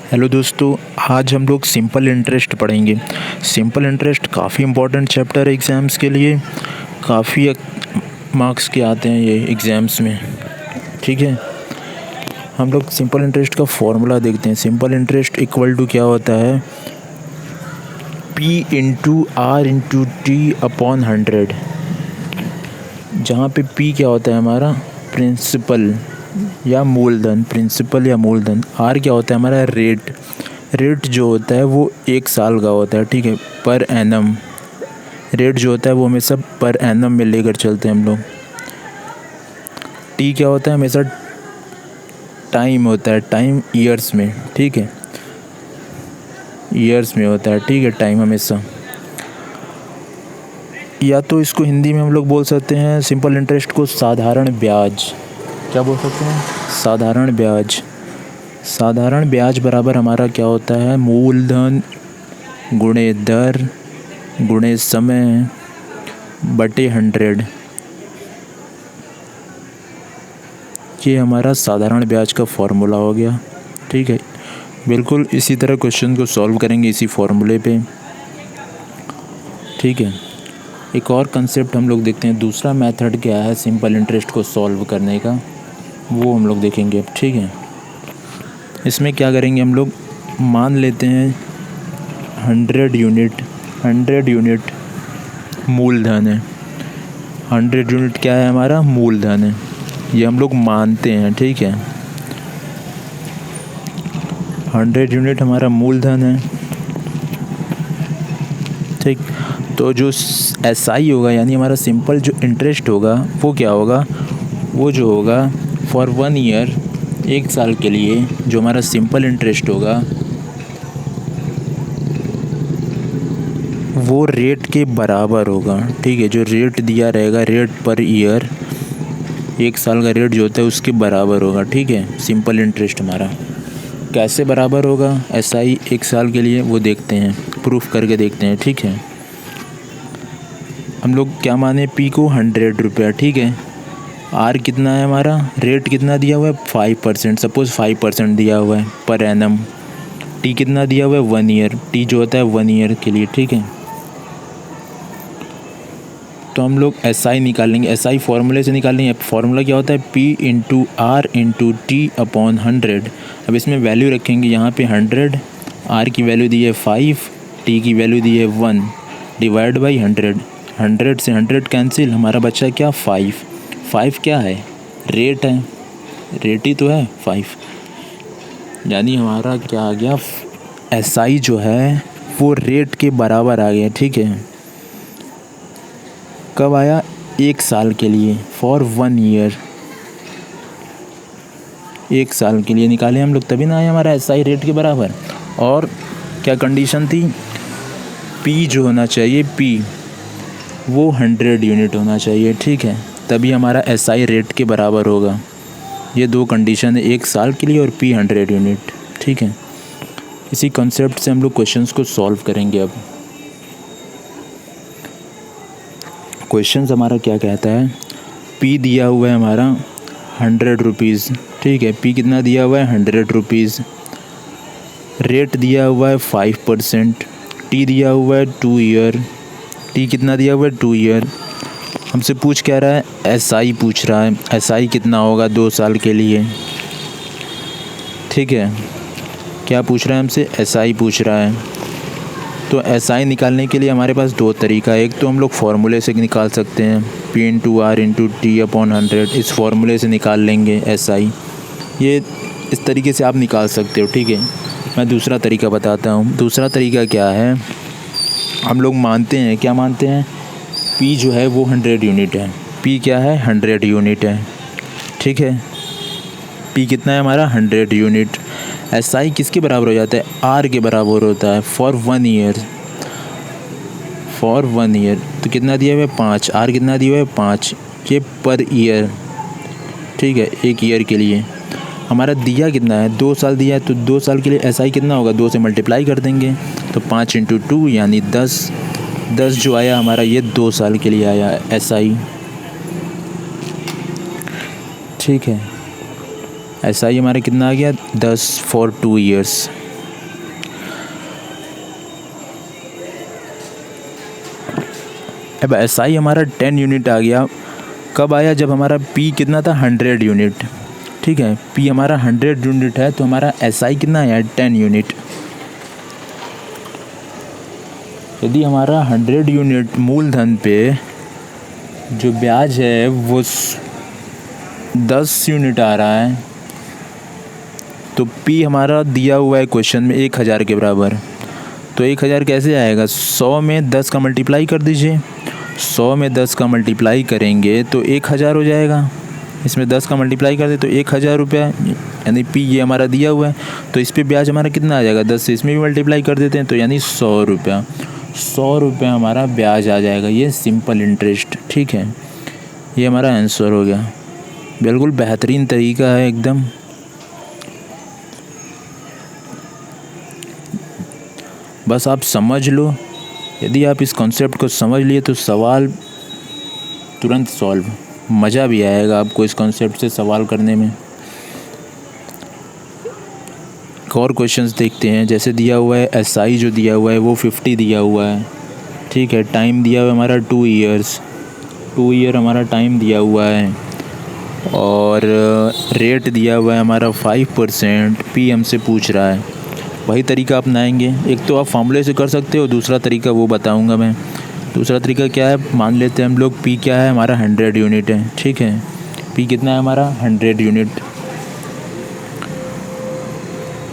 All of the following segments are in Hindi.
हेलो दोस्तों, आज हम लोग सिंपल इंटरेस्ट पढ़ेंगे। सिंपल इंटरेस्ट काफ़ी इम्पोर्टेंट चैप्टर है एग्ज़ाम्स के लिए। काफ़ी मार्क्स के आते हैं ये एग्ज़ाम्स में। ठीक है, हम लोग सिंपल इंटरेस्ट का फॉर्मूला देखते हैं। सिंपल इंटरेस्ट इक्वल टू क्या होता है, P into R into T upon 100। जहाँ पे P क्या होता है हमारा प्रिंसिपल या मूलधन, प्रिंसिपल या मूलधन। आर क्या होता है हमारा रेट। रेट जो होता है वो 1 साल का होता है, ठीक है, पर एनम। रेट जो होता है वो हमेशा पर एनम में लेकर चलते हैं हम लोग। टी क्या होता है हमेशा टाइम होता है, टाइम ईयर्स में, ठीक है, ईयर्स में होता है, ठीक है, टाइम हमेशा। या तो इसको हिंदी में हम लोग बोल सकते हैं सिंपल इंटरेस्ट को साधारण ब्याज। क्या बोल सकते हैं, साधारण ब्याज। साधारण ब्याज बराबर हमारा क्या होता है, मूलधन गुणे दर गुणे समय बटे 100। ये हमारा साधारण ब्याज का फॉर्मूला हो गया। ठीक है, बिल्कुल इसी तरह क्वेश्चन को सॉल्व करेंगे इसी फॉर्मूले पे। ठीक है, एक और कंसेप्ट हम लोग देखते हैं। दूसरा मेथड क्या है सिंपल इंटरेस्ट को सॉल्व करने का, वो हम लोग देखेंगे अब। ठीक है, इसमें क्या करेंगे हम लोग, मान लेते हैं 100 यूनिट मूलधन है। 100 यूनिट क्या है हमारा, मूलधन है। ये हम लोग मानते हैं, ठीक है, 100 यूनिट हमारा मूलधन है। ठीक, तो जो SI होगा यानी हमारा सिंपल जो इंटरेस्ट होगा वो क्या होगा, वो जो होगा फॉर 1 ईयर, 1 साल के लिए जो हमारा सिंपल इंटरेस्ट होगा वो रेट के बराबर होगा। ठीक है, जो रेट दिया रहेगा, रेट पर ईयर, 1 साल का रेट जो होता है उसके बराबर होगा। ठीक है, सिंपल इंटरेस्ट हमारा कैसे बराबर होगा SI 1 साल के लिए, वो देखते हैं, प्रूफ करके देखते हैं। ठीक है, हम लोग क्या माने, P को 100 रुपया, ठीक है, R कितना है हमारा, रेट कितना दिया हुआ है 5%, सपोज़ 5% दिया हुआ है पर एनम। T कितना दिया हुआ है 1 ईयर, T जो होता है 1 ईयर के लिए। ठीक है, तो हम लोग SI निकालेंगे। SI फॉर्मूले से निकालेंगे। फॉर्मूला क्या होता है, P into R into T upon 100। अब इसमें वैल्यू रखेंगे, यहाँ पे 100, R की वैल्यू दी है 5, T की वैल्यू दी है 1, डिवाइड बाई 100। 100 से 100 कैंसिल, हमारा बच्चा क्या 5। 5 क्या है, रेट है, रेट ही तो है 5। यानी हमारा क्या आ गया, SI जो है वो रेट के बराबर आ गया। ठीक है, कब आया, 1 साल के लिए, फॉर 1 ईयर, 1 साल के लिए निकाले हम लोग, तभी ना आया हमारा SI रेट के बराबर। और क्या कंडीशन थी, P जो होना चाहिए, P वो 100 यूनिट होना चाहिए। ठीक है, तभी हमारा SI रेट के बराबर होगा। ये 2 कंडीशन है, 1 साल के लिए और P 100 यूनिट। ठीक है, इसी कॉन्सेप्ट से हम लोग क्वेश्चंस को सॉल्व करेंगे। अब क्वेश्चन हमारा क्या कहता है, P दिया हुआ है हमारा 100 रुपीज़। ठीक है, P कितना दिया हुआ है 100 रुपीज़। रेट दिया हुआ है 5%। T दिया हुआ है 2 ईयर। T कितना दिया हुआ है 2 ईयर। हमसे पूछ क्या रहा है, SI पूछ रहा है। SI कितना होगा 2 साल के लिए। ठीक है, क्या पूछ रहा है हमसे, SI पूछ रहा है। तो SI निकालने के लिए हमारे पास 2 तरीका है। एक तो हम लोग फार्मूले से निकाल सकते हैं, P into R into T upon 100, इस फार्मूले से निकाल लेंगे SI। ये इस तरीके से आप निकाल सकते हो। ठीक है, मैं दूसरा तरीका बताता हूँ। दूसरा तरीका क्या है, हम लोग मानते हैं, क्या मानते हैं, P जो है वो 100 यूनिट है। P क्या है, 100 यूनिट है। ठीक है, P कितना है हमारा 100 यूनिट। SI किसके बराबर हो जाता है, R के बराबर होता है, फॉर 1 ईयर, फॉर 1 ईयर। तो कितना दिया हुआ है 5, R कितना दिया हुआ है 5, ये पर ईयर। ठीक है, 1 ईयर के लिए हमारा दिया कितना है, 2 साल दिया है, तो 2 साल के लिए SI कितना होगा, 2 से मल्टीप्लाई कर देंगे, तो 5 इंटू 2 यानी 10। 10 जो आया हमारा ये 2 साल के लिए आया SI। ठीक है, SI हमारा कितना आ गया, 10 फॉर 2 ईयर्स। अब एसआई हमारा 10 यूनिट आ गया, कब आया? जब हमारा पी कितना था? 100 यूनिट। ठीक है, पी हमारा 100 यूनिट है तो हमारा एसआई कितना आया? 10 यूनिट। यदि हमारा 100 यूनिट मूलधन पे जो ब्याज है वो 10 यूनिट आ रहा है, तो पी हमारा दिया हुआ है क्वेश्चन में 1000 के बराबर। तो 1000 कैसे आएगा? 100 में 10 का मल्टीप्लाई कर दीजिए। 100 में 10 का मल्टीप्लाई करेंगे तो 1000 हो जाएगा। इसमें 10 का मल्टीप्लाई कर दे तो 1000 रुपया, यानी पी ये हमारा दिया हुआ है। तो इस पे ब्याज हमारा कितना आ जाएगा? 10 से इसमें भी मल्टीप्लाई कर देते हैं तो यानी 100 रुपया। 100 रुपये हमारा ब्याज आ जाएगा। ये सिंपल इंटरेस्ट। ठीक है, ये हमारा आंसर हो गया। बिल्कुल बेहतरीन तरीका है एकदम। बस आप समझ लो। यदि आप इस कॉन्सेप्ट को समझ लिए तो सवाल तुरंत सॉल्व। मज़ा भी आएगा आपको इस कॉन्सेप्ट से सवाल करने में। एक और क्वेश्चंस देखते हैं। जैसे दिया हुआ है एसआई जो दिया हुआ है वो 50 दिया हुआ है। ठीक है, टाइम दिया हुआ है हमारा 2 ईयर्स। 2 ईयर हमारा टाइम दिया हुआ है और रेट दिया हुआ है हमारा 5%। पी हमसे पूछ रहा है। वही तरीका अपनाएंगे। एक तो आप फॉर्मूले से कर सकते हो, दूसरा तरीका वो बताऊंगा मैं। दूसरा तरीका क्या है? मान लेते हैं हम लोग पी क्या है हमारा 100 यूनिट है। ठीक है, पी कितना है हमारा? 100 यूनिट।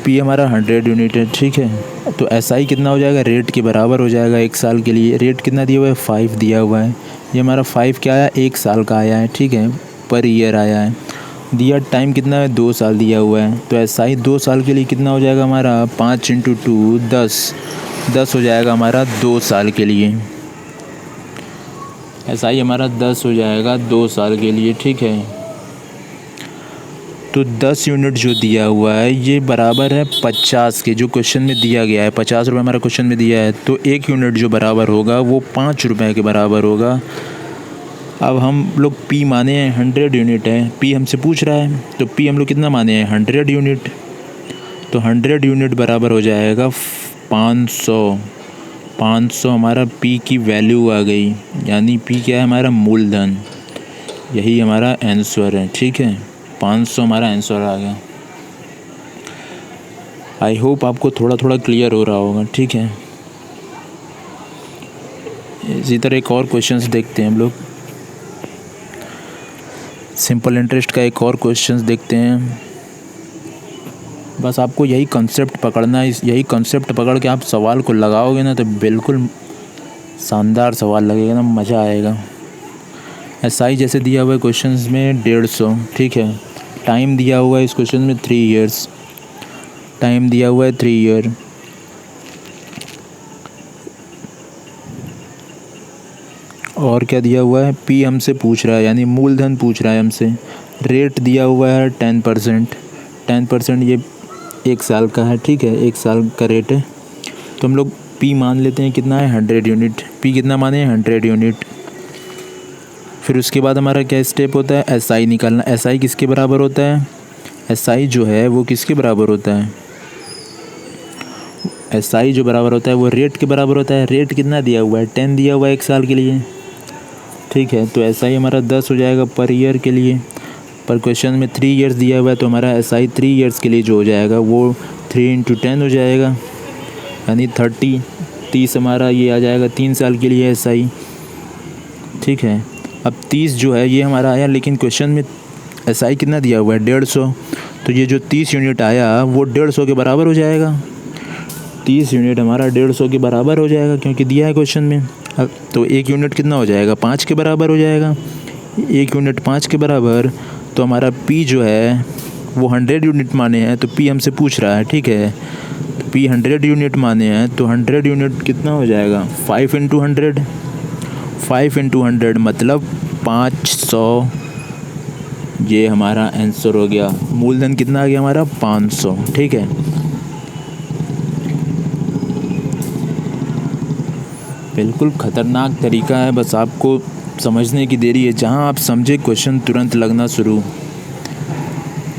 पी हमारा 100 यूनिट है। ठीक है, तो एसआई कितना हो जाएगा? रेट के बराबर हो जाएगा 1 साल के लिए। रेट कितना दिया हुआ है? 5 दिया हुआ है। ये हमारा 5 क्या आया? 1 साल का आया है। ठीक है, पर ईयर आया है। दिया टाइम कितना है? 2 साल दिया हुआ है। तो एसआई 2 साल के लिए कितना हो जाएगा हमारा? 5 × 2 10 हो जाएगा हमारा 2 साल के लिए। एसआई हमारा 10 हो जाएगा 2 साल के लिए। ठीक है, तो 10 यूनिट जो दिया हुआ है ये बराबर है 50 के, जो क्वेश्चन में दिया गया है। 50 रुपये हमारा क्वेश्चन में दिया है, तो 1 यूनिट जो बराबर होगा वो 5 रुपये के बराबर होगा। अब हम लोग पी माने हैं 100 यूनिट है। पी हमसे पूछ रहा है तो पी हम लोग कितना माने हैं? 100 यूनिट। तो 100 यूनिट बराबर हो जाएगा 500। 500 हमारा पी की वैल्यू आ गई, यानी पी क्या है? हमारा मूलधन। यही हमारा आंसर है। ठीक है, 500 हमारा आंसर आ गया। आई होप आपको थोड़ा थोड़ा क्लियर हो रहा होगा। ठीक है, इसी तरह एक और क्वेश्चंस देखते हैं हम लोग। सिंपल इंटरेस्ट का एक और क्वेश्चंस देखते हैं। बस आपको यही कॉन्सेप्ट पकड़ना है। यही कॉन्सेप्ट पकड़ के आप सवाल को लगाओगे ना तो बिल्कुल शानदार सवाल लगेगा ना, मज़ा आएगा। एसआई जैसे दिया हुआ है क्वेश्चंस में 150। ठीक है, टाइम दिया हुआ है इस क्वेश्चन में 3 ईयर्स। टाइम दिया हुआ है 3 ईयर। और क्या दिया हुआ है? पी हमसे पूछ रहा है, यानी मूलधन पूछ रहा है हमसे। रेट दिया हुआ है 10%। 10% ये 1 साल का है। ठीक है, 1 साल का रेट है। तो हम लोग पी मान लेते हैं कितना है? 100 यूनिट। पी कितना माने हैं? 100 यूनिट। फिर उसके बाद हमारा क्या स्टेप होता है? एसआई निकालना। एसआई किसके बराबर होता है? एसआई जो है वो किसके बराबर होता है? एसआई जो बराबर होता है वो रेट के बराबर होता है। रेट कितना दिया हुआ है? 10 दिया हुआ है 1 साल के लिए। ठीक है, तो एसआई हमारा 10 हो जाएगा पर ईयर के लिए। पर क्वेश्चन में 3 ईयर्स दिया हुआ है तो हमारा एसआई 3 ईयर्स के लिए जो हो जाएगा वो 3 × 10 हो जाएगा, यानी 30 हमारा ये आ जाएगा 3 साल के लिए एसआई। ठीक है, अब 30 जो है ये हमारा आया, लेकिन क्वेश्चन में एसआई कितना दिया हुआ है? 150। तो ये जो 30 यूनिट आया वो 150 के बराबर हो जाएगा। 30 यूनिट हमारा 150 के बराबर हो जाएगा क्योंकि दिया है क्वेश्चन में। अब तो 1 यूनिट कितना हो जाएगा? 5 के बराबर हो जाएगा। 1 यूनिट 5 के बराबर। तो हमारा पी जो है वो 100 यूनिट माने हैं, तो पी हमसे पूछ रहा है। ठीक है, तो पी 100 यूनिट माने हैं, तो 100 यूनिट कितना हो जाएगा? 5 × 100। 5 × 100 मतलब 500। ये हमारा आंसर हो गया। मूलधन कितना आ गया हमारा? 500। ठीक है, बिल्कुल ख़तरनाक तरीका है, बस आपको समझने की देरी है। जहां आप समझे क्वेश्चन तुरंत लगना शुरू।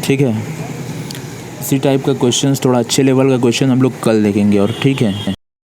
ठीक है, इसी टाइप का क्वेश्चन, थोड़ा अच्छे लेवल का क्वेश्चन हम लोग कल देखेंगे। और ठीक है।